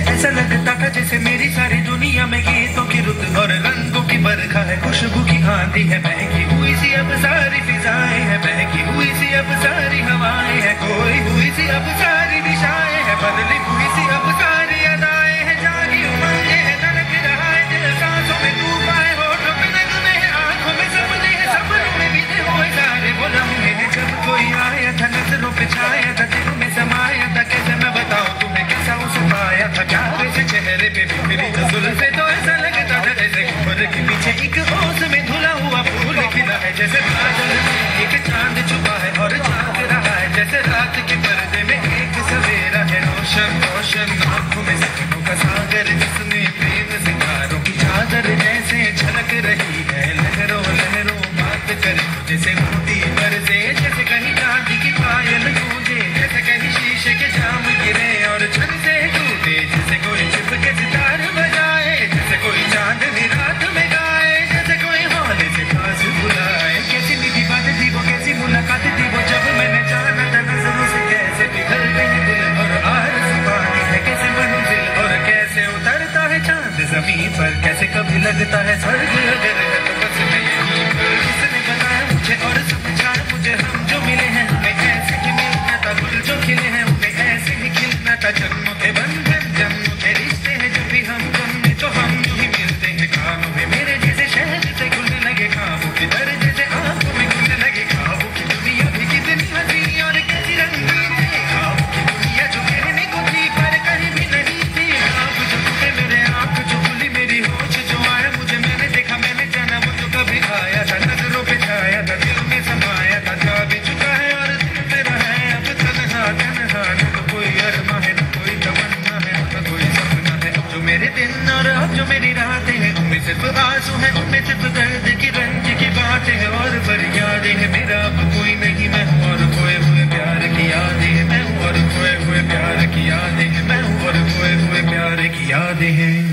ऐसा लगता था जैसे मेरी सारी दुनिया में गीतों की रुत और रंगों की बरखा है, खुशबू की आंधी है, बहकी हुई सी अब सारी फिजाएं है, बहकी हुई सी अब सारी हवाएं है, खोई हुई सी अब सारी दिशाएं है, बदली हुई सी अब सारी अदाएं है, जागी उमंगे है, धड़क रहा है दिल, सांसों में तूफान है, होठों पे नगमे है, आंखों में सपने है, सपनों में बीते हुए सारे वो लम्हे हैं जब कोई आया था, नजरों पे छाया था, दिल में समाया था, कैसे मैं बताऊं तुम्हें कैसा उसे पाया था, प्यार से चेहरे पे बिखरी तो जुल्फे तो ऐसा लगता था जैसे उम्र के पीछे एक ओस में धुला हुआ फूल खिला है, जैसे बादल में एक चांद छुपा है और झांक रहा है, जैसे रात के पर्दे में एक सवेरा है, रोशन रोशन आंखों में सपनों का सागर, जिसमें प्रेम सितारों की चादर जैसे झलक रही है, लहरों लहरों बात करे जैसे मोती बरसे, जैसे कहीं चांदी की पायल गूंजे, जैसे कहीं शीशे के जाम गिरे और छन से टूटे, जैसे कोई छिप के सितार बजाए, जैसे कोई चांदनी रात में गाए, जैसे कोई हौले से पास बुलाए, कैसी मीठी बात थी वो, कैसी मुलाकात थी वो, जब मैंने जाना था नजरों से कैसे पिघलते हैं दिल और आरज़ू पानी है, कैसे मंजिल और कैसे उतरता है चांद जमीन पर, कैसे कभी लगता है स्वर्ग अगर है तो बस मैं यहीं पर, किसने बताया मुझे और समझा मुझे, हम जो मिले हैं हमें ऐसे ही मिलना था, फूल जो खिले हैं उन्हें ऐसे ही खिलना था, जन्मों के बंधन जन्मों के रिश्ते हैं, जब भी हम जन्मे तो हम यूं ही मिलते हैं, कानों में मेरे जैसे शहद से घुलने लगे ख्वाबों के दर, जैसे आंखों में घुलने लगे ख्वाबों की दुनिया भी कितनी हसीन और कैसी रंगीन थी, ख्वाबों की दुनिया जो कहने को थी पर कहीं भी नहीं थी, ख्वाब जो टूटे मेरे आंख जो खुली मेरी होश जो आया मुझे, मैंने देखा मैंने जाना वो जो कभी आया था, नजरों पे छाया था, दिल में समाया था, जा भी चुका है और दिल मेरा है अब तन्हा तन्हा, न तो कोई अरमा है न कोई तमन्ना है न कोई सपना है, अब जो मेरे दिन और अब जो मेरी रातें हैं उनमें सिर्फ आंसू है, उनमें सिर्फ दर्द की रंज की बातें हैं और फरियादें हैं, मेरा अब कोई नहीं मैं हूँ और खोए हुए प्यार की यादें हैं, मैं हूँ और खोए हुए प्यार की यादें हैं, मैं हूँ और खोए हुए प्यार की यादें हैं।